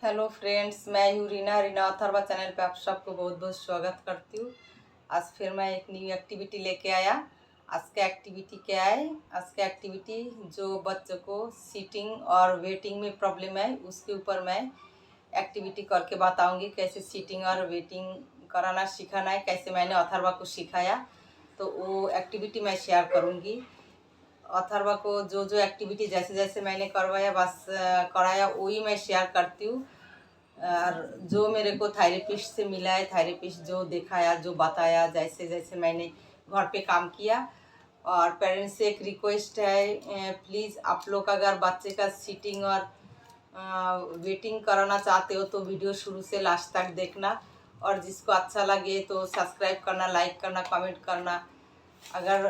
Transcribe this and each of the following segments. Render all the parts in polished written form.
Hello friends, मैं हूँ Reena Atharva channel पे आप सबको बहुत बहुत स्वागत करती हूँ। आज फिर मैं एक न्यू एक्टिविटी लेके आया। आज का एक्टिविटी क्या है? आज का एक्टिविटी जो बच्चों को सीटिंग और वेटिंग में प्रॉब्लम है उसके ऊपर मैं एक्टिविटी करके बताऊंगी। कैसे सीटिंग और वेटिंग कराना सिखाना है, कैसे मैंने अथर्वा को सिखाया, तो वो एक्टिविटी मैं शेयर करूँगी। अथर्वा को जो जो एक्टिविटी जैसे जैसे मैंने करवाया बस कराया वही मैं शेयर करती हूँ। और जो मेरे को थेरेपिस्ट से मिला है, थेरेपिस्ट जो दिखाया, जो बताया, जैसे जैसे मैंने घर पे काम किया। और पेरेंट्स से एक रिक्वेस्ट है, प्लीज़ आप लोग अगर बच्चे का सीटिंग और वेटिंग कराना चाहते हो तो वीडियो शुरू से लास्ट तक देखना। और जिसको अच्छा लगे तो सब्सक्राइब करना, लाइक करना, कमेंट करना। अगर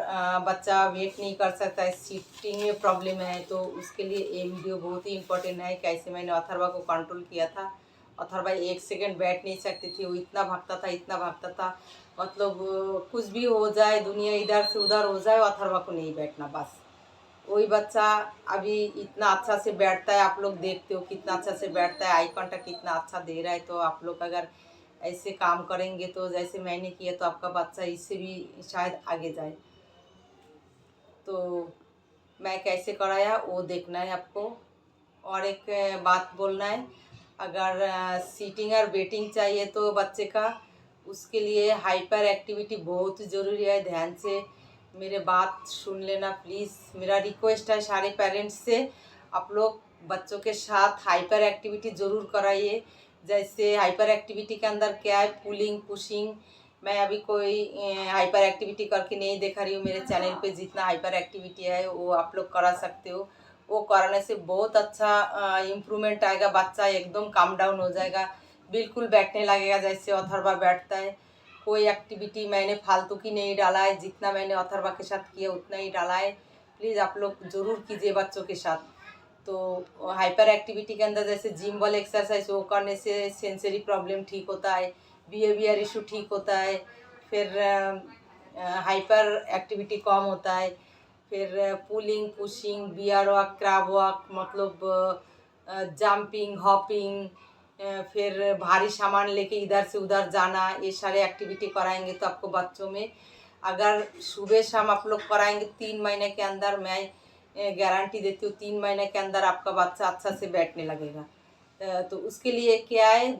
बच्चा वेट नहीं कर सकता है, सीटिंग में प्रॉब्लम है, तो उसके लिए ये वीडियो बहुत ही इम्पोर्टेंट है। कैसे मैंने अथर्वा को कंट्रोल किया था। अथर्वा एक सेकंड बैठ नहीं सकती थी, वो इतना भागता था, इतना भागता था। मतलब कुछ भी हो जाए, दुनिया इधर से उधर हो जाए, अथर्वा को नहीं बैठना बस। वही बच्चा अभी इतना अच्छा से बैठता है, आप लोग देखते हो कितना अच्छा से बैठता है, आई कांटेक्ट कितना अच्छा दे रहा है। तो आप लोग अगर ऐसे काम करेंगे तो जैसे मैंने किया तो आपका बच्चा इससे भी शायद आगे जाए। तो मैं कैसे कराया वो देखना है आपको। और एक बात बोलना है, अगर सीटिंग और वेटिंग चाहिए तो बच्चे का, उसके लिए हाइपर एक्टिविटी बहुत ज़रूरी है। ध्यान से मेरे बात सुन लेना प्लीज़। मेरा रिक्वेस्ट है सारे पेरेंट्स से, आप लोग बच्चों के साथ हाइपर एक्टिविटी ज़रूर कराइए। जैसे हाइपर एक्टिविटी के अंदर क्या है, पुलिंग पुशिंग। मैं अभी कोई हाइपर एक्टिविटी करके नहीं दिखा रही हूँ। मेरे चैनल पे जितना हाइपर एक्टिविटी है वो आप लोग करा सकते हो। वो कराने से बहुत अच्छा इम्प्रूवमेंट आएगा। बच्चा एकदम काम डाउन हो जाएगा, बिल्कुल बैठने लगेगा जैसे अथर्वा बैठता है। कोई एक्टिविटी मैंने फालतू की नहीं डाला है, जितना मैंने अथर्वा के साथ किया उतना ही डाला है। प्लीज़ आप लोग ज़रूर कीजिए बच्चों के साथ। तो हाइपर एक्टिविटी के अंदर जैसे जिम बल एक्सरसाइज वो करने से सेंसरी प्रॉब्लम ठीक होता है, बिहेवियर इशू ठीक होता है। फिर हाइपर एक्टिविटी कम होता है। फिर pulling pushing, bear walk, crab walk, मतलब जंपिंग, हॉपिंग, फिर भारी सामान लेके इधर से उधर जाना, ये सारे एक्टिविटी कराएंगे तो आपको बच्चों में, अगर सुबह शाम आप लोग कराएंगे 3 महीने के अंदर, मैं गारंटी देती हूँ 3 महीने के अंदर आपका बच्चा अच्छा से बैठने लगेगा। तो उसके लिए क्या है,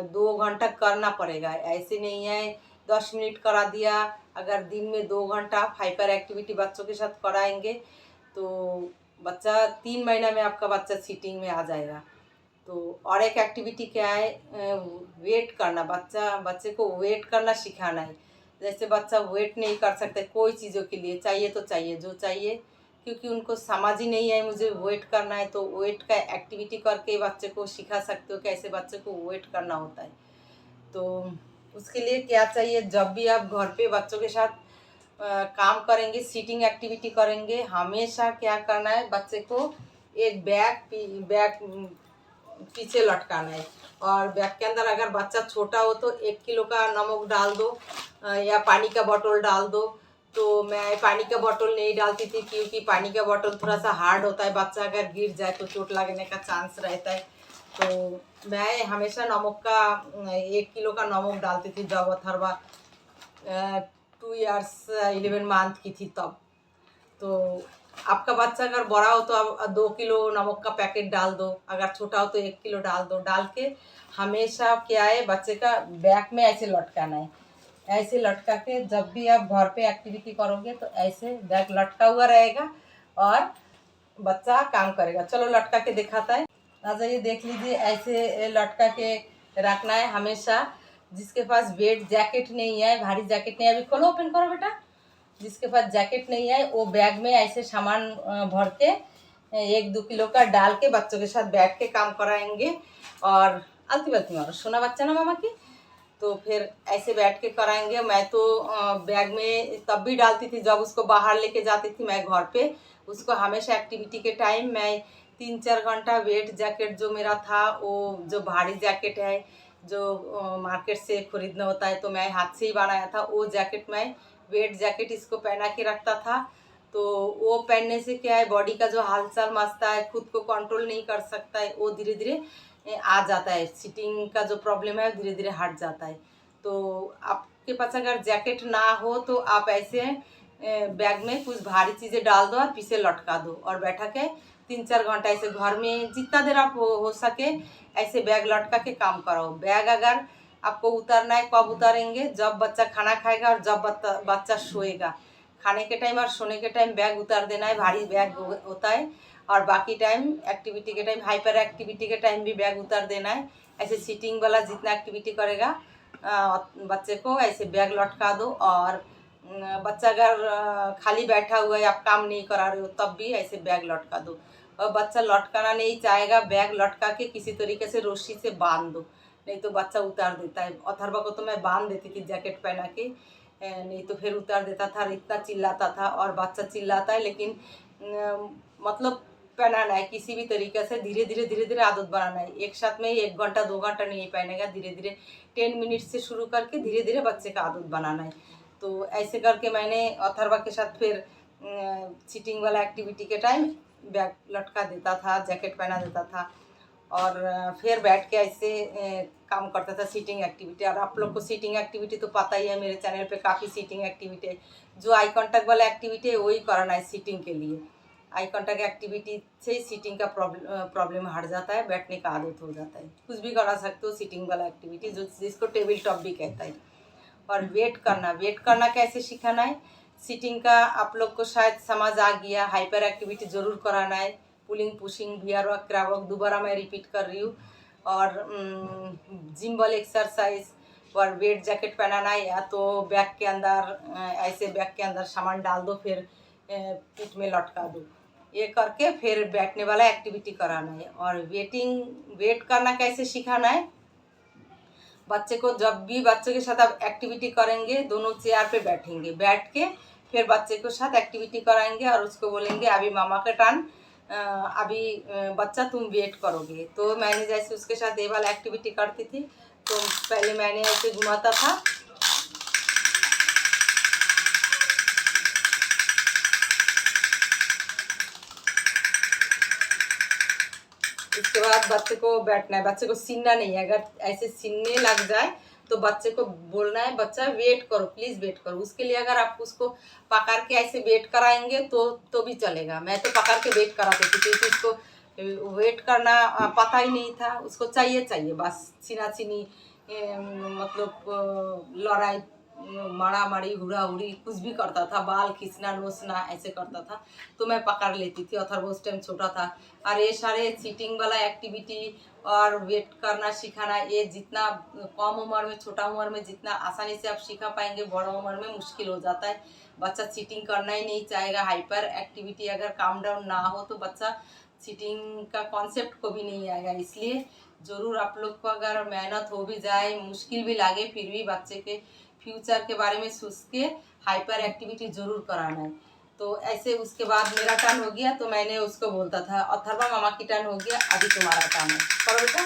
2 घंटा करना पड़ेगा। ऐसे नहीं है 10 मिनट करा दिया। अगर दिन में 2 घंटा आप हाइपर एक्टिविटी बच्चों के साथ कराएंगे तो बच्चा 3 महीना में आपका बच्चा सीटिंग में आ जाएगा। तो और एक एक्टिविटी क्या है, वेट करना। बच्चे को वेट करना सिखाना है। जैसे बच्चा वेट नहीं कर सकता कोई चीज़ों के लिए, चाहिए तो चाहिए जो चाहिए, क्योंकि उनको समझ ही नहीं है मुझे वेट करना है। तो वेट का एक्टिविटी करके बच्चे को सिखा सकते हो कैसे बच्चे को वेट करना होता है। तो उसके लिए क्या चाहिए, जब भी आप घर पे बच्चों के साथ काम करेंगे, सीटिंग एक्टिविटी करेंगे, हमेशा क्या करना है, बच्चे को एक बैग पीछे लटकाना है। और बैग के अंदर अगर बच्चा छोटा हो तो 1 किलो का नमक डाल दो, या पानी का बोतल डाल दो। तो मैं पानी का बोतल नहीं डालती थी क्योंकि पानी का बोतल थोड़ा सा हार्ड होता है, बच्चा अगर गिर जाए तो चोट लगने का चांस रहता है। तो मैं हमेशा नमक का 1 किलो का नमक डालती थी जब अथर्वा 2 इयर्स 11 मंथ की थी तब। तो आपका बच्चा अगर बड़ा हो तो आप 2 किलो नमक का पैकेट डाल दो, अगर छोटा हो तो 1 किलो डाल दो। डाल के हमेशा क्या है, बच्चे का बैक में ऐसे लटकाना है। ऐसे लटका के जब भी आप घर पे एक्टिविटी करोगे तो ऐसे बैग लटका हुआ रहेगा और बच्चा काम करेगा। चलो लटका के दिखाता है। आ जाइए देख लीजिए, ऐसे लटका के रखना है हमेशा। जिसके पास वेट जैकेट नहीं है, भारी जैकेट नहीं है, अभी खोलो ओपन करो बेटा। जिसके पास जैकेट नहीं है वो बैग में ऐसे सामान भर के 1-2 किलो का डाल के बच्चों के साथ बैठ के काम कराएंगे। और आलती बल्ती मारो, सोना बच्चा ना मामा की। तो फिर ऐसे बैठ के कराएंगे। मैं तो बैग में तब भी डालती थी जब उसको बाहर लेके जाती थी मैं घर पे। उसको हमेशा एक्टिविटी के टाइम मैं 3-4 घंटा वेट जैकेट जो मेरा था, वो जो भारी जैकेट है जो मार्केट से ख़रीदना होता है, तो मैं हाथ से ही बनाया था वो जैकेट। मैं वेट जैकेट इसको पहना के रखता था। तो वो पहनने से क्या है, बॉडी का जो हालचाल मचता है, खुद को कंट्रोल नहीं कर सकता है, वो धीरे धीरे आ जाता है, सीटिंग का जो प्रॉब्लम है धीरे धीरे हट जाता है। तो आपके पास अगर जैकेट ना हो तो आप ऐसे बैग में कुछ भारी चीज़ें डाल दो और पीछे लटका दो और बैठा के 3-4 घंटा ऐसे घर में जितना देर आप हो सके ऐसे बैग लटका के काम करो। बैग अगर आपको उतारना है कब उतारेंगे, जब बच्चा खाना खाएगा और जब बच्चा सोएगा। खाने के टाइम और सोने के टाइम बैग उतार देना है, भारी बैग होता है। और बाकी टाइम एक्टिविटी के टाइम, हाइपर एक्टिविटी के टाइम भी बैग उतार देना है। ऐसे सीटिंग वाला जितना एक्टिविटी करेगा बच्चे को ऐसे बैग लटका दो। और बच्चा अगर खाली बैठा हुआ है, आप काम नहीं करा रहे हो, तब भी ऐसे बैग लटका दो। और बच्चा लटकाना नहीं चाहेगा, बैग लटका के किसी तरीके से रस्सी से बांध दो, नहीं तो बच्चा उतार देता है। अथर्वा को तो मैं बांध देती थी जैकेट पहना के, नहीं तो फिर उतार देता था। इतना चिल्लाता था और बच्चा चिल्लाता है, लेकिन मतलब पहनाना है किसी भी तरीके से, धीरे धीरे आदत बनाना है। एक साथ में 1 घंटा 2 घंटा नहीं पहनेगा, धीरे धीरे 10 मिनट से शुरू करके धीरे धीरे बच्चे का आदत बनाना है। तो ऐसे करके मैंने अथर्वा के साथ फिर सीटिंग वाला एक्टिविटी के टाइम बैग लटका देता था, जैकेट पहना देता था और फिर बैठ के ऐसे काम करता था सीटिंग एक्टिविटी। और आप लोग को सीटिंग एक्टिविटी तो पता ही है, मेरे चैनल पे काफ़ी सीटिंग एक्टिविटी है। जो आई कांटेक्ट वाला एक्टिविटी है वही कराना है सीटिंग के लिए। आई कांटेक्ट एक्टिविटी से ही सीटिंग का प्रॉब्लम हट जाता है, बैठने का आदत हो जाता है। कुछ भी करा सकते हो सीटिंग वाला एक्टिविटी, जो जिसको टेबल टॉप भी कहता है। और वेट करना कैसे सिखाना है सीटिंग का आप लोग को शायद समझ आ गया। हाइपर एक्टिविटी ज़रूर कराना है, pulling pushing bear work crab work, दोबारा मैं रिपीट कर रही हूँ। और जिम बॉल एक्सरसाइज और वेट जैकेट पहनाना है, या तो बैग के अंदर ऐसे बैग के अंदर सामान डाल दो, फिर पीठ में लटका दो। ये करके फिर बैठने वाला एक्टिविटी कराना है। और वेट करना कैसे सिखाना है, बच्चे को जब भी बच्चे के साथ आप एक्टिविटी करेंगे, दोनों चेयर पे बैठेंगे, बैठ के फिर बच्चे के साथ एक्टिविटी कराएंगे और उसको बोलेंगे अभी मामा का टर्न, अभी बच्चा तुम वेट करोगे। तो मैंने जैसे उसके साथ ये वाला एक्टिविटी करती थी, तो पहले मैंने ऐसे घुमाता था, उसके बाद बच्चे को बैठना है, बच्चे को सीनना नहीं है। अगर ऐसे सीनने लग जाए तो बच्चे को बोलना है बच्चा वेट करो, प्लीज़ वेट करो। उसके लिए अगर आप उसको पकड़ के ऐसे वेट कराएंगे तो भी चलेगा। मैं तो पकड़ के वेट कराती थी, क्योंकि उसको वेट करना पता ही नहीं था। उसको चाहिए बस, छीना छीनी मतलब लड़ाई मारा मारी हुड़ा हुड़ी कुछ भी करता था, बाल खींचना नोचना ऐसे करता था, तो मैं पकड़ लेती थी। और वो उस टाइम छोटा था। और ये सारे सीटिंग वाला एक्टिविटी और वेट करना सिखाना, ये जितना कम उम्र में, छोटा उम्र में जितना आसानी से आप सिखा पाएंगे, बड़ा उम्र में मुश्किल हो जाता है। बच्चा सीटिंग करना ही नहीं चाहेगा। हाइपर एक्टिविटी अगर काम डाउन ना हो तो बच्चा सीटिंग का कॉन्सेप्ट को भी नहीं आएगा। इसलिए ज़रूर आप लोग को अगर मेहनत हो भी जाए, मुश्किल भी लगे, फिर भी बच्चे के फ्यूचर के बारे में सोच के हाइपर एक्टिविटी ज़रूर कराना है। तो ऐसे उसके बाद मेरा टर्न हो गया तो मैंने उसको बोलता था अथर्वा मामा की टर्न हो गया, अभी तुम्हारा टर्न है, करो बेटा।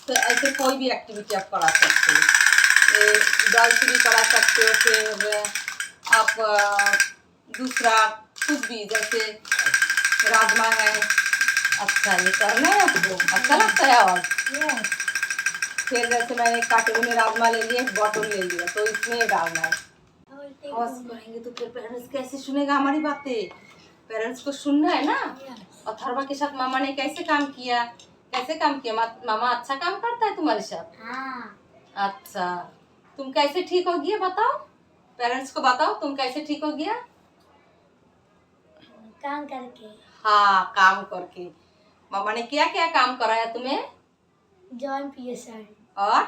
तो ऐसे कोई भी एक्टिविटी आप करा सकते हो, गर्ल्स भी करा सकते हो। फिर आप दूसरा कुछ भी, जैसे राजमा है, अच्छा ये करना है आपको, अच्छा लगता है। और फिर जैसे मैंने काटे में राजमा ले लिया, बॉटल ले लिया, तो इसमें डालना है। आवाज करेंगे तो फिर पेरेंट्स कैसे सुनेगा हमारी बातें, पेरेंट्स को सुनना है ना। अथर्वा के साथ मामा ने कैसे काम किया, मामा अच्छा काम करता है तुम्हारे साथ? हाँ। अच्छा, तुम कैसे ठीक हो गया बताओ, पेरेंट्स को बताओ तुम कैसे ठीक हो गया? काम करके। हाँ, काम करके। मामा ने क्या क्या काम कराया तुम्हें? जॉइंट पीएसआई और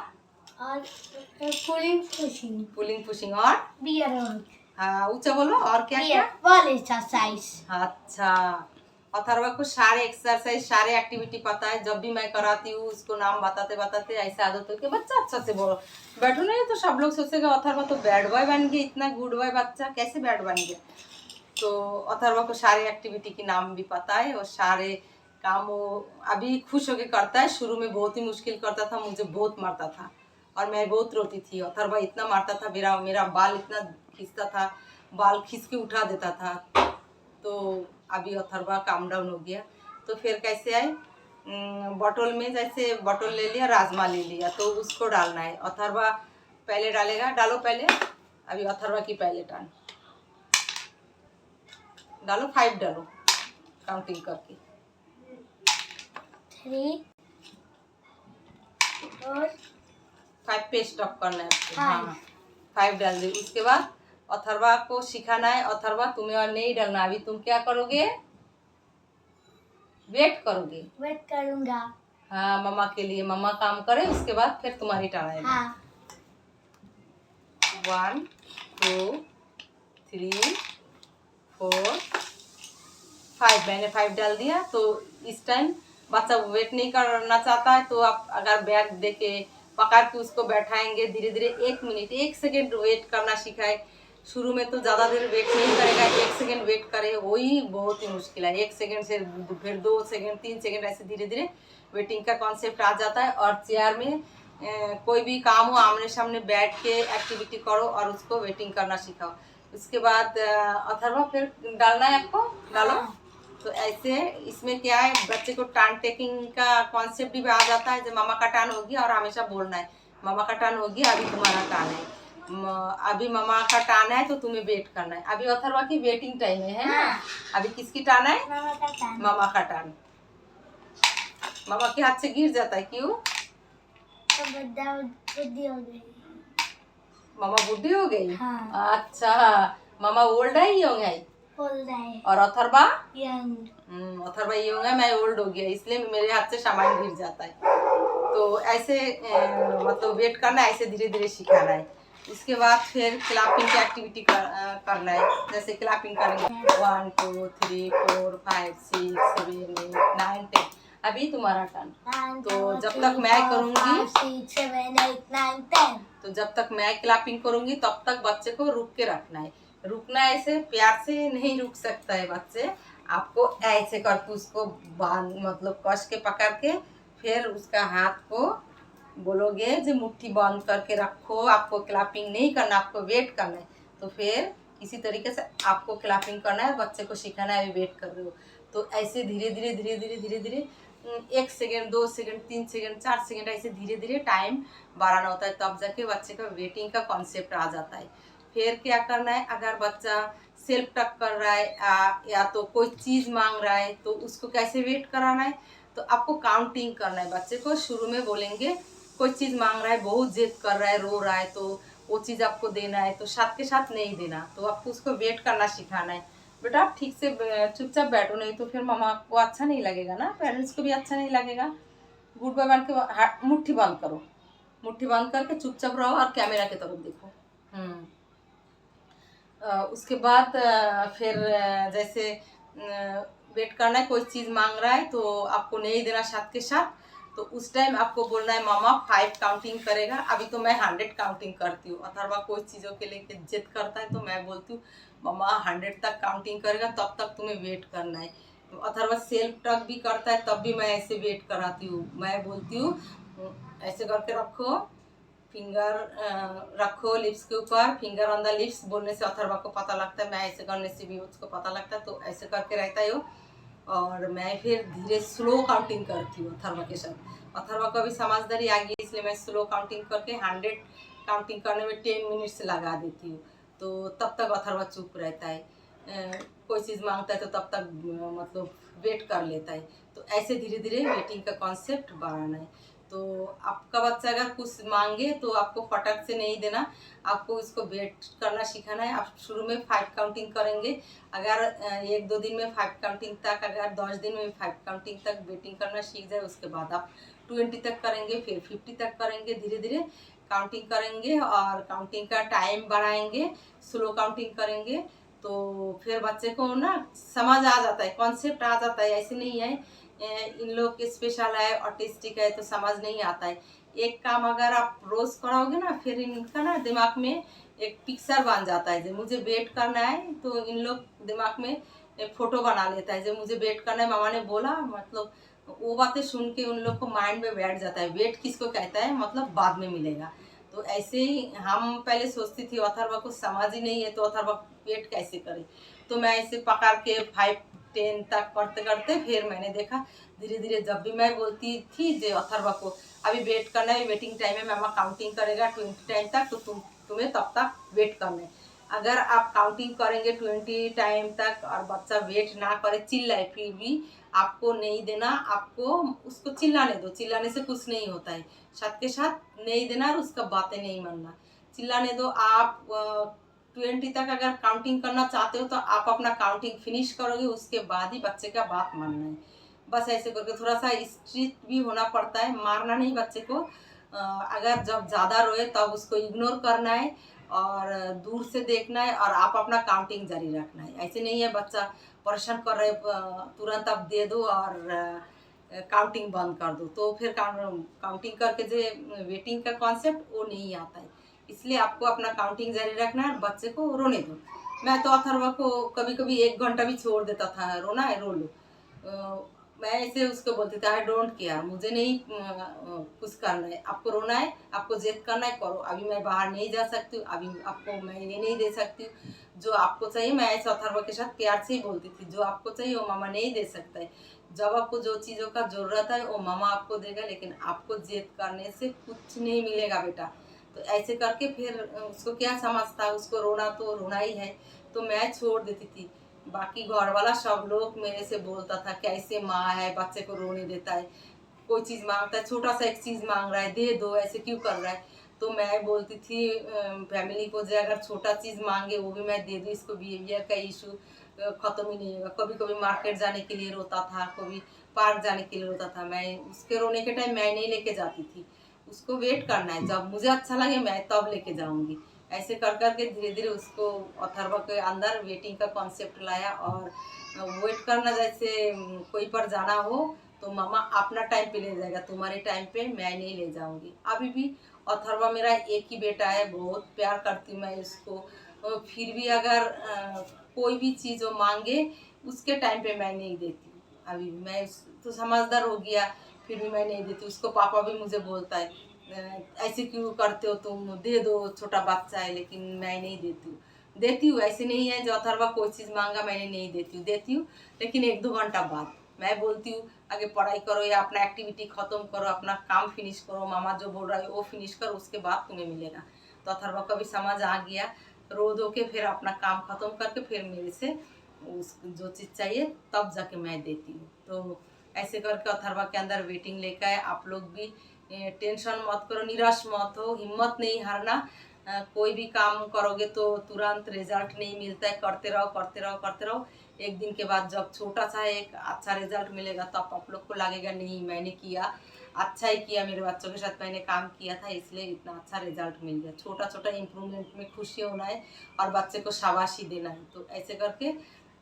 पुलिंग पुशिंग और बियर वर्क। हाँ, ऊंचा बोलो, और क्या क्या? Ball exercise. अच्छा, अथर्वा को सारे एक्सरसाइज सारे एक्टिविटी पता है। जब भी मैं कराती हूँ उसको नाम बताते बताते ऐसा आदत हो कि बच्चा अच्छा से बोलो, बैठो नहीं तो सब लोग सोचेगा अथर्वा तो बैड बॉय बन गया, इतना गुड बॉय बच्चा कैसे बैड बन गया। तो अथर्वा को सारे एक्टिविटी के नाम भी पता है और सारे काम वो अभी खुश होकर करता है। शुरू में बहुत ही मुश्किल करता था, मुझे बहुत मारता था और मैं बहुत रोती थी। अथर्वा इतना मारता था, मेरा बाल इतना खींचता था, बाल खींच के उठा देता था। तो अभी अथर्वा काम डाउन हो गया। तो फिर कैसे आए, बॉटल में जैसे बॉटल ले लिया, राजमा ले लिया, तो उसको डालना है। अथर्वा पहले डालेगा, डालो पहले, अभी अथर्वा की पहले टर्न, डालो 5 डालो काउंटिंग करके, 3 4 5 पे स्टॉप करना है आपको। 5 हाँ 5 डाल दी। उसके बाद अथर्वा को सिखाना है, अथर्वा तुम्हें और नहीं डालना, अभी तुम क्या करोगे, वेट करोगे। वेट करूंगा। हाँ मम्मा के लिए, मम्मा काम करे उसके बाद फिर तुम्हारी टर्न आएगी। हाँ 1 2 3 4 5, मैंने 5 डाल दिया। तो इस टाइम बच्चा वेट नहीं करना चाहता है, तो आप अगर बैग दे के पकड़ के उसको बैठाएंगे, धीरे धीरे 1 मिनट 1 सेकेंड वेट करना सिखाए। शुरू में तो ज़्यादा देर वेट नहीं करेगा, 1 सेकेंड वेट करे, वही बहुत ही मुश्किल है। 1 सेकेंड से फिर 2 सेकेंड 3 सेकेंड, ऐसे धीरे धीरे वेटिंग का कॉन्सेप्ट आ जाता है। और चेयर में कोई भी काम हो, आमने सामने बैठ के एक्टिविटी करो और उसको वेटिंग करना सिखाओ। उसके बाद अथर्वा फिर डालना है आपको, डालो। तो ऐसे इसमें क्या है, बच्चे को टर्न टेकिंग का कॉन्सेप्ट भी आ जाता है। जब मामा का टर्न होगी और हमेशा बोलना है मामा का टर्न होगी, अभी तुम्हारा टर्न है, अभी मामा का टर्न है, तो तुम्हें वेट करना है। अभी अथर्वा की वेटिंग टाइम है ना। अभी किसकी टर्न है, मामा का टर्न। मामा का टर्न। मामा के हाथ से गिर जाता है, क्यों, तो बुद्धि हो गई। मामा बुढ़ी हो गई। हाँ। अच्छा, मामा ओल्ड है यंग है, ओल्ड है। और अथर्वा यंग। अथर्वा यंग है, मैं ओल्ड हो गया, इसलिए मेरे हाथ से सामान गिर जाता है। तो ऐसे मतलब वेट करना है, ऐसे धीरे धीरे सिखाना है। उसके बाद फिर क्लैपिंग की एक्टिविटी करना है। जैसे क्लैपिंग करेंगे 1 2 3 4 5 6 7 8 9 10, अभी तुम्हारा टर्न। तो जब तक मैं करूँगी, 6 7 8 9 10, तो जब तक मैं क्लैपिंग करूँगी तब तक बच्चे को रुक के रखना है। रुकना ऐसे प्यार से नहीं रुक सकता है बच्चे, आपको ऐसे करके उसको बांध, मतलब कस के पकड़ के, फिर उसका हाथ को बोलोगे जो मुट्ठी बंद करके रखो, आपको क्लैपिंग नहीं करना, आपको वेट करना है। तो फिर इसी तरीके से आपको क्लैपिंग करना है, बच्चे को सिखाना है, वेट कर रहे हो। तो ऐसे धीरे धीरे धीरे धीरे धीरे धीरे 1 सेकेंड 2 सेकेंड 3 सेकेंड 4 सेकेंड, ऐसे धीरे धीरे टाइम बढ़ाना होता है, तब जाके बच्चे का वेटिंग का कॉन्सेप्ट आ जाता है। फिर क्या करना है, अगर बच्चा सेल्फ टक कर रहा है या तो कोई चीज़ मांग रहा है, तो उसको कैसे वेट कराना है, तो आपको काउंटिंग करना है। बच्चे को शुरू में बोलेंगे कोई चीज़ मांग रहा है, बहुत जिद कर रहा है, रो रहा है, तो वो चीज़ आपको देना है, तो साथ के साथ नहीं देना, तो आपको उसको वेट करना सिखाना है। बेटा आप ठीक से चुपचाप बैठो, नहीं तो फिर मामा को अच्छा नहीं लगेगा ना, पेरेंट्स को भी अच्छा नहीं लगेगा। गुड बाय बन के मुट्ठी बंद करो, मुट्ठी बंद करके चुपचाप रहो और कैमरा की तरफ देखो। उसके बाद फिर जैसे वेट करना है, कोई चीज़ मांग रहा है तो आपको नहीं देना साथ के साथ, तो उस टाइम आपको बोलना है मामा 5 काउंटिंग करेगा। अभी तो मैं 100 काउंटिंग करती हूँ। अथर्वा कोई चीज़ों के लेके जिद करता है, तो मैं बोलती हूँ मामा 100 तक काउंटिंग करेगा, तब तक तुम्हें वेट करना है। तो अथर्वा सेल्फ टक भी करता है, तब भी मैं ऐसे वेट कराती हूँ। मैं बोलती हूँ ऐसे करके रखो, फिंगर रखो लिप्स के ऊपर, फिंगर ऑन द लिप्स बोलने से अथर्वा को पता लगता है, मैं ऐसे करने से भी उसको पता लगता है, तो ऐसे करके रहता है वो। और मैं फिर धीरे स्लो काउंटिंग करती हूँ अथर्वा के साथ। अथर्वा को भी समझदारी आ गई, इसलिए मैं स्लो काउंटिंग करके 100 काउंटिंग करने में 10 मिनट्स लगा देती हूँ। तो तब तक अथर्वा चुप रहता है, कोई चीज़ मांगता है तो तब तक मतलब वेट कर लेता है। तो ऐसे धीरे धीरे वेटिंग का कॉन्सेप्ट बढ़ाना है। तो आपका बच्चा अगर कुछ मांगे तो आपको फटक से नहीं देना, आपको इसको वेट करना सिखाना है। आप शुरू में 5 काउंटिंग करेंगे, अगर 1-2 दिन में 5 काउंटिंग तक, अगर 10 दिन में 5 काउंटिंग तक वेटिंग करना सीख जाए, उसके बाद आप 20 तक करेंगे, फिर 50 तक करेंगे, धीरे धीरे काउंटिंग करेंगे और काउंटिंग का टाइम बढ़ाएंगे, स्लो काउंटिंग करेंगे। तो फिर बच्चे को ना समझ आ जाता है, कॉन्सेप्ट आ जाता है। ऐसे नहीं है इन लोग के स्पेशल है, ऑटिस्टिक है, तो समझ नहीं आता है। एक काम अगर आप रोज कराओगे ना, फिर इनका ना दिमाग में एक पिक्चर बन जाता है, जो मुझे वेट करना है, तो इन लोग दिमाग में एक फोटो बना लेता है, जो मुझे वेट करना है, मामा ने बोला, मतलब वो बातें सुन के उन लोग को माइंड में बैठ जाता है। वेट किसको कहता है, मतलब बाद में मिलेगा। तो ऐसे ही हम पहले सोचती थी अथर्वा को समझ ही नहीं है, तो अथर्वा वेट कैसे करे, तो मैं इसे पकड़ के 5-10 तक करते करते फिर मैंने देखा धीरे धीरे, जब भी मैं बोलती थी जो अथर्वा को अभी वेट करना है, वेटिंग टाइम है, मामा काउंटिंग करेगा 20 टाइम तक, तो तुम्हें तब तक वेट करना है। अगर आप काउंटिंग करेंगे 20 टाइम तक और बच्चा वेट ना करे, चिल्लाए, फिर भी आपको नहीं देना, आपको उसको चिल्लाने दो, चिल्लाने से कुछ नहीं होता है, साथ के साथ नहीं देना और उसका बातें नहीं मानना, चिल्लाने दो। आप 20 तक अगर काउंटिंग करना चाहते हो तो आप अपना काउंटिंग फिनिश करोगे, उसके बाद ही बच्चे का बात मानना है। बस ऐसे करके थोड़ा सा स्ट्रिक्ट भी होना पड़ता है, मारना नहीं बच्चे को। अगर जब ज़्यादा रोए तब उसको इग्नोर करना है और दूर से देखना है और आप अपना काउंटिंग जारी रखना है। ऐसे नहीं है बच्चा परेशान कर रहे तुरंत आप दे दो और काउंटिंग बंद कर दो, तो फिर काउंटिंग करके जो वेटिंग का कॉन्सेप्ट वो नहीं आता है। इसलिए आपको अपना काउंटिंग जारी रखना है और बच्चे को रोने दो। मैं तो अथर्वा को कभी कभी 1 घंटा भी छोड़ देता था, रोना है रो लो। मैं ऐसे उसको बोलती थी आई डोंट केयर, मुझे नहीं कुछ करना है, आपको रोना है, आपको जिद करना है करो, अभी मैं बाहर नहीं जा सकती हूँ, अभी आपको मैं ये नहीं दे सकती हूँ, जो आपको चाहिए। मैं ऐसे अथर्वा के साथ प्यार से ही बोलती थी, जो आपको चाहिए वो मामा नहीं दे सकता है, जब आपको जो चीज़ों का ज़रूरत है वो मामा आपको देगा, लेकिन आपको जिद करने से कुछ नहीं मिलेगा बेटा। तो ऐसे करके फिर उसको क्या समझता, उसको रोना तो रोना ही है, तो मैं छोड़ देती थी। बाकी घर वाला सब लोग मेरे से बोलता था कैसे माँ है बच्चे को रोने देता है, कोई चीज़ मांगता है, छोटा सा एक चीज़ मांग रहा है दे दो, ऐसे क्यों कर रहा है। तो मैं बोलती थी फैमिली को जो अगर छोटा चीज़ मांगे वो भी मैं दे दूँ, इसको बिहेवियर का इशू ख़त्म ही नहीं होगा। कभी कभी मार्केट जाने के लिए रोता था, कभी पार्क जाने के लिए रोता था, मैं उसके रोने के टाइम मैं नहीं लेके जाती थी, उसको वेट करना है, जब मुझे अच्छा लगे मैं तब लेके जाऊंगी। ऐसे कर करके धीरे धीरे उसको अथर्वा के अंदर वेटिंग का कॉन्सेप्ट लाया और वेट करना, जैसे कोई पर जाना हो तो मामा अपना टाइम पे ले जाएगा, तुम्हारे टाइम पे मैं नहीं ले जाऊंगी। अभी भी अथर्वा मेरा एक ही बेटा है, बहुत प्यार करती हूँ मैं उसको, फिर भी अगर कोई भी चीज़ वो मांगे उसके टाइम पे मैं नहीं देती हूँ। अभी भी मैं तो समझदार हो गया, फिर भी मैं नहीं देती। उसको पापा भी मुझे बोलता है ऐसे क्यों करते हो तुम, दे दो, छोटा बच्चा है, लेकिन मैं नहीं देती हूँ। देती हूँ, ऐसे नहीं है जो अथर्वा कोई चीज़ मांगा मैंने नहीं देती हूँ, लेकिन 1-2 घंटा बाद मैं बोलती हूँ आगे पढ़ाई करो या अपना एक्टिविटी ख़त्म करो, अपना काम फिनिश करो, मामा जो बोल रहा है वो फिनिश करो, उसके बाद तुम्हें मिलेगा। तो अथर्वा का भी समझ आ गया, रो धो के फिर अपना काम ख़त्म करके फिर मेरे से उस जो चीज़ चाहिए तब जाके मैं देती हूँ। तो ऐसे करके अथर्वा के अंदर वेटिंग लेकर आए। आप लोग भी टेंशन मत करो, निराश मत हो, हिम्मत नहीं हारना। कोई भी काम करोगे तो तुरंत रिजल्ट नहीं मिलता है, करते रहो करते रहो करते रहो। एक दिन के बाद जब छोटा सा एक अच्छा रिजल्ट मिलेगा तब आप लोग को लगेगा नहीं मैंने किया, अच्छा ही किया, मेरे बच्चों के साथ मैंने काम किया था इसलिए इतना अच्छा रिजल्ट मिल गया। छोटा छोटा इम्प्रूवमेंट में खुशी होना है और बच्चे को शाबाशी देना है। तो ऐसे करके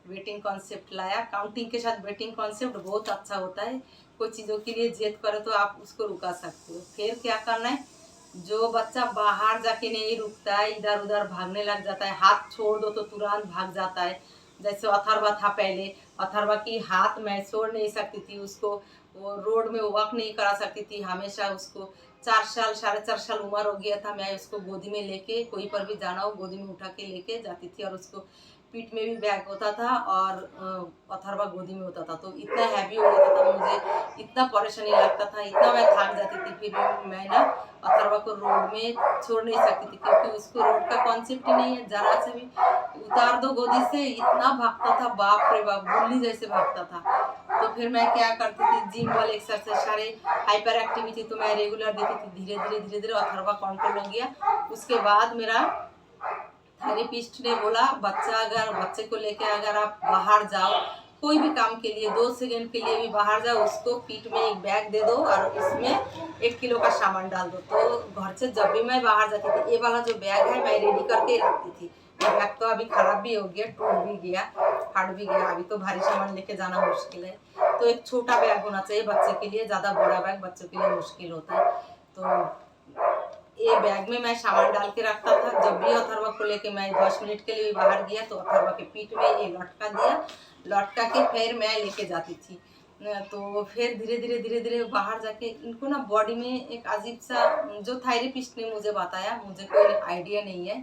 वेटिंग कॉन्सेप्ट लाया। काउंटिंग के साथ वेटिंग कॉन्सेप्ट बहुत अच्छा होता है। कोई चीज़ों के लिए जिद करे तो आप उसको रुका सकते हो। फिर क्या करना है, जो बच्चा बाहर जाके नहीं रुकता है, इधर उधर भागने लग जाता है, हाथ छोड़ दो तो तुरंत भाग जाता है, जैसे अथर्वा था पहले, अथर्वा की हाथ मैं छोड़ नहीं सकती थी, उसको वो रोड में वॉक नहीं करा सकती थी, हमेशा उसको 4 साल 4.5 साल उम्र हो गया था, मैं उसको गोदी में लेके कोई पर भी जाना हो गोदी में उठा के लेके जाती थी, और उसको पीठ में भी बैग होता था और अथर्वा गोदी में होता था। तो इतना हैवी हो जाता था, मुझे इतना परेशानी लगता था, इतना मैं थक जाती थी, फिर भी मैं ना अथर्वा को रोड में छोड़ नहीं सकती थी, क्योंकि उसको रोड का कॉन्सेप्ट ही नहीं है। जरा से भी उतार दो गोदी से इतना भागता था, बाप रे बाप, गुल्ली जैसे भागता था। तो फिर मैं क्या करती थी, जिम वाले एक्सरसाइज सारे हाइपर एक्टिविटी तो मैं रेगुलर देती थी। धीरे धीरे अथर्वा कंट्रोल हो गया। उसके बाद मेरा थेरेपिस्ट ने बोला बच्चे को लेके अगर आप बाहर जाओ कोई भी काम के लिए, 2 सेकंड के लिए भी बाहर जाओ, उसको पीठ में एक बैग दे दो और इसमें 1 किलो का सामान डाल दो। तो घर से जब भी मैं बाहर जाती थी, ये वाला जो बैग है मैं रेडी करके रखती थी। ये बैग तो अभी खराब भी हो गया, टूट भी गया, फट भी गया, अभी तो भारी सामान लेके जाना मुश्किल है। तो एक छोटा बैग होना चाहिए बच्चे के लिए, ज़्यादा बड़ा बैग बच्चों के लिए मुश्किल होता है। तो ये बैग में मैं सामान डाल के रखता था। जब भी अथर्वा को लेके मैं 10 मिनट के लिए भी बाहर गया तो अथर्वा के पीठ में ये लटका दिया, लटका के फिर मैं लेके जाती थी। तो फिर धीरे धीरे बाहर जाके इनको ना बॉडी में एक अजीब सा, जो थेरेपिस्ट ने मुझे बताया, मुझे कोई आइडिया नहीं है,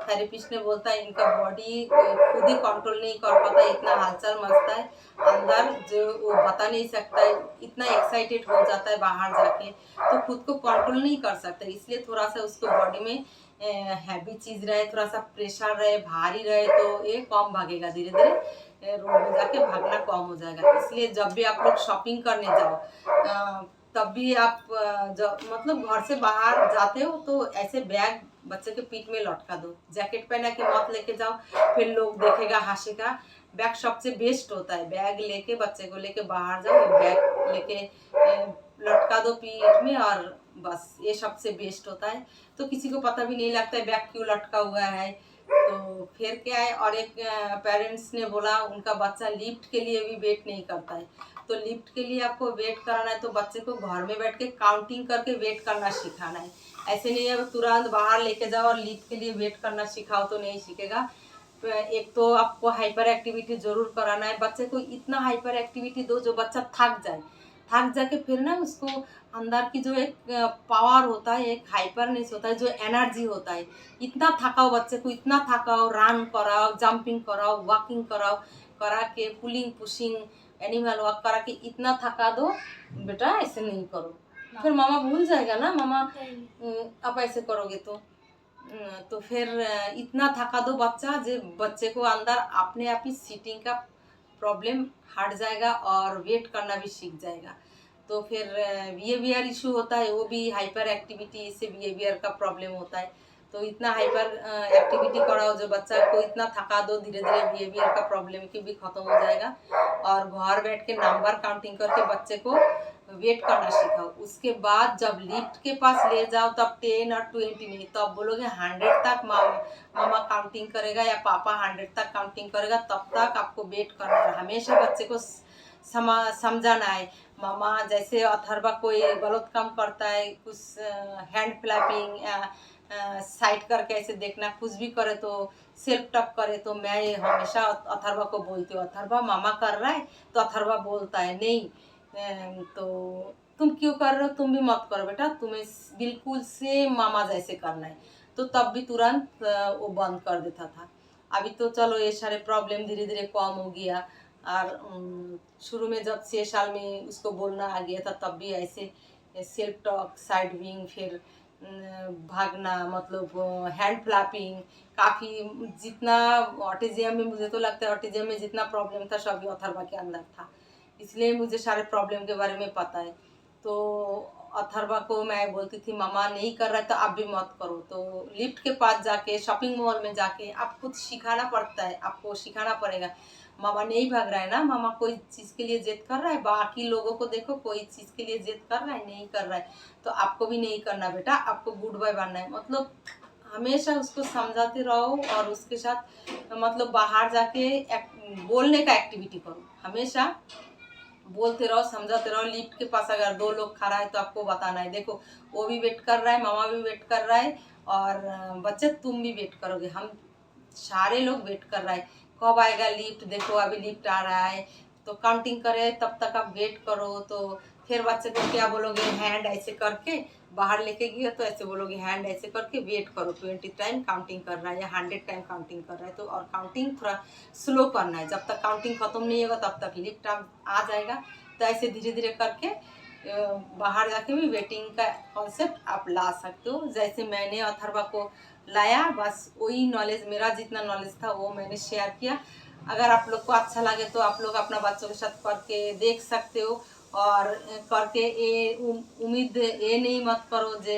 थेरेपिस्ट ने बोलता है इनका बॉडी खुद ही कंट्रोल नहीं कर पाता, इतना हलचल मचता है अंदर जो वो बता नहीं सकता है, इतना एक्साइटेड हो जाता है बाहर जाके, तो खुद को कंट्रोल नहीं कर सकता, इसलिए थोड़ा सा उसको बॉडी में हैवी चीज़ रहे, थोड़ा सा प्रेशर रहे, भारी रहे, तो ये कम भागेगा, धीरे धीरे रोड में जाके भागना कम हो जाएगा। इसलिए जब भी आप लोग शॉपिंग करने जाओ तब भी आप जब मतलब घर से बाहर जाते हो तो ऐसे बैग बच्चे के पीठ में लटका दो, जैकेट पहना के मत लेके जाओ, फिर लोग देखेगा हंसेगा। बैग सबसे बेस्ट होता है, बैग लेके बच्चे को लेके बाहर जाओ, बैग लेके लटका दो पीठ में, और बस ये सबसे बेस्ट होता है, तो किसी को पता भी नहीं लगता है बैग क्यों लटका हुआ है। तो फिर क्या है, और एक पेरेंट्स ने बोला उनका बच्चा लिफ्ट के लिए भी वेट नहीं करता है, तो लिफ्ट के लिए आपको वेट कराना है तो बच्चे को घर में बैठ के काउंटिंग करके वेट करना सिखाना है। ऐसे नहीं है तुरंत बाहर लेके जाओ और लिफ्ट के लिए वेट करना सिखाओ तो नहीं सीखेगा। एक तो आपको हाइपर एक्टिविटी जरूर कराना है, बच्चे को इतना हाइपर एक्टिविटी दो जो बच्चा थक जाए, थक जाके फिर ना उसको अंदर की जो एक पावर होता है, एक हाइपरनेस होता है, जो एनर्जी होता है, इतना थकाओ बच्चे को, इतना थकाओ, रन कराओ, जंपिंग कराओ, वॉकिंग कराओ, करा के पुलिंग पुशिंग एनिमल वॉक करा के इतना थका दो, बेटा ऐसे नहीं करो, फिर मामा भूल जाएगा ना, मामा आप ऐसे करोगे तो फिर इतना थका दो बच्चा जो बच्चे को अंदर अपने आप ही सीटिंग का प्रॉब्लम हट जाएगा और वेट करना भी सीख जाएगा। तो फिर बिहेवियर इशू होता है, वो भी हाइपर एक्टिविटी से बिहेवियर का प्रॉब्लम होता है, तो इतना हाइपर एक्टिविटी कराओ जो बच्चा को इतना थका दो, धीरे धीरे बिहेवियर का प्रॉब्लम की भी खत्म हो जाएगा, और घर बैठ के नंबर काउंटिंग करके बच्चे को वेट करना सिखाओ। उसके बाद जब लिफ्ट के पास ले जाओ तब 10 और 20 नहीं, तब बोलोगे 100 तक मामा काउंटिंग करेगा या पापा 100 तक काउंटिंग करेगा, तब तक आपको वेट करना है। हमेशा बच्चे को समझाना है। मामा जैसे अथर्वा कोई गलत काम करता है, कुछ हैंड फ्लैपिंग साइड करके ऐसे देखना, कुछ भी करे तो सेल्फ टॉक करे, तो मैं हमेशा अथर्वा को बोलती हूँ, अथर्वा मामा कर रहा है, तो अथर्वा बोलता है नहीं तो तुम क्यों कर रहे हो, तुम भी मत करो बेटा, तुम्हें बिल्कुल से मामा जैसे करना है, तो तब भी तुरंत वो बंद कर देता था। अभी तो चलो ये सारे प्रॉब्लम धीरे धीरे कम हो गया, और शुरू में जब 6 साल में उसको बोलना आ गया था तब भी ऐसे सेल्फ टॉक, साइड विंग, फिर भागना, मतलब हैंड फ्लैपिंग, काफ़ी जितना ऑटिज्म में, मुझे तो लगता है ऑटिज्म में जितना प्रॉब्लम था सभी अथर्वा के अंदर था, इसलिए मुझे सारे प्रॉब्लम के बारे में पता है। तो अथर्वा को मैं बोलती थी मामा नहीं कर रहा है तो आप भी मत करो, तो लिफ्ट के पास जाके, शॉपिंग मॉल में जाके आप खुद सिखाना पड़ता है, आपको सिखाना पड़ेगा। मामा नहीं भाग रहा है ना, मामा कोई चीज़ के लिए जिद कर रहा है, बाकी लोगों को देखो कोई चीज़ के लिए जिद कर रहा है, नहीं कर रहा है, तो आपको भी नहीं करना बेटा, आपको गुड बॉय बनना है। मतलब हमेशा उसको समझाते रहो, और उसके साथ मतलब बाहर जाके बोलने का एक्टिविटी करो, हमेशा बोलते रहो, समझाते रहो। लिफ्ट के पास अगर 2 लोग खड़ा है तो आपको बताना है, देखो वो भी वेट कर रहा है, मामा भी वेट कर रहा है, और बच्चे तुम भी वेट करोगे, हम सारे लोग वेट कर रहा है, कब आएगा लिफ्ट, देखो अभी लिफ्ट आ रहा है, तो काउंटिंग करे तब तक आप वेट करो। तो फिर बच्चे को क्या बोलोगे, हैंड ऐसे करके, बाहर लेके गए तो ऐसे बोलोगे हैंड ऐसे करके वेट करो, 20 टाइम काउंटिंग कर रहा है या 100 टाइम काउंटिंग कर रहा है, तो और काउंटिंग थोड़ा स्लो करना है, जब तक काउंटिंग खत्म नहीं होगा तब तक लिफ्ट आ जाएगा। तो ऐसे धीरे धीरे करके बाहर जाके भी वेटिंग का कॉन्सेप्ट आप ला सकते हो, जैसे मैंने अथर्वा को लाया, बस वही नॉलेज, मेरा जितना नॉलेज था वो मैंने शेयर किया। अगर आप लोग को अच्छा लगे तो आप लोग अपना बच्चों के साथ करके देख सकते हो, और करके ये उम्मीद ये नहीं मत करो जे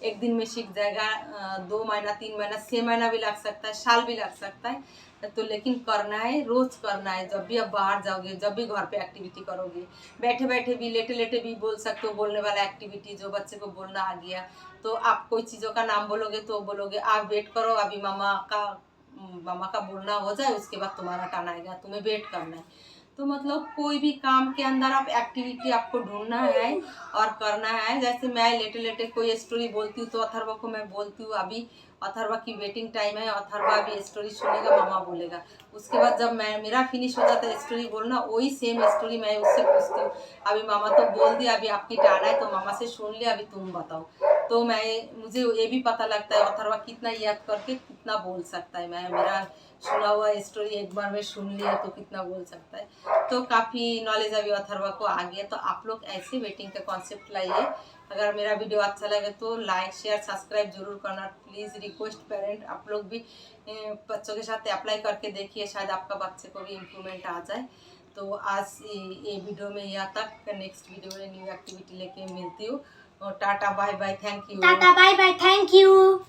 एक दिन में सीख जाएगा, 2 महीना 3 महीना 6 महीना भी लग सकता है, साल भी लग सकता है, तो लेकिन करना है, रोज करना है। जब भी आप बाहर जाओगे, जब भी घर पे एक्टिविटी करोगे, बैठे बैठे भी, लेटे लेटे भी बोल सकते हो, बोलने वाला एक्टिविटी जो बच्चे को बोलना आ गया, तो आप कोई चीज़ों का नाम बोलोगे तो बोलोगे आप वेट करो, अभी मामा का बोलना हो जाए, उसके बाद तुम्हारा टर्न आएगा, तुम्हें वेट करना है। तो मतलब कोई भी काम के अंदर आप एक्टिविटी आपको ढूंढना है और करना है। जैसे मैं लेटे लेटे कोई स्टोरी बोलती हूँ तो अथर्वा को मैं बोलती हूँ अभी अथर्वा की वेटिंग टाइम है, अथर्वा अभी स्टोरी सुनेगा, मामा बोलेगा। उसके बाद जब मेरा फिनिश हो जाता है स्टोरी बोलना, वही सेम स्टोरी मैं उससे पूछती हूँ, अभी मामा तो बोल दिया, अभी आपकी टर्न है, तो मामा से सुन लिया, अभी तुम बताओ। तो मुझे ये भी पता लगता है अथर्वा कितना याद करके कितना बोल सकता है। मैं मेरा सुना हुआ स्टोरी एक बार में सुन लिया तो कितना बोल सकता है। तो काफ़ी नॉलेज अभी अथर्वा को आ गया। तो आप लोग ऐसे वेटिंग का कॉन्सेप्ट लाइए। अगर मेरा वीडियो अच्छा लगे तो लाइक शेयर सब्सक्राइब जरूर करना प्लीज़। रिक्वेस्ट पेरेंट, आप लोग भी बच्चों के साथ अप्लाई करके देखिए, शायद आपका बच्चे को भी इम्प्रूवमेंट आ जाए। तो आज ये वीडियो में यहाँ तक। नेक्स्ट वीडियो में न्यू एक्टिविटी लेके मिलती हूँ। Tata bye bye, thank you. Tata bye bye, thank you.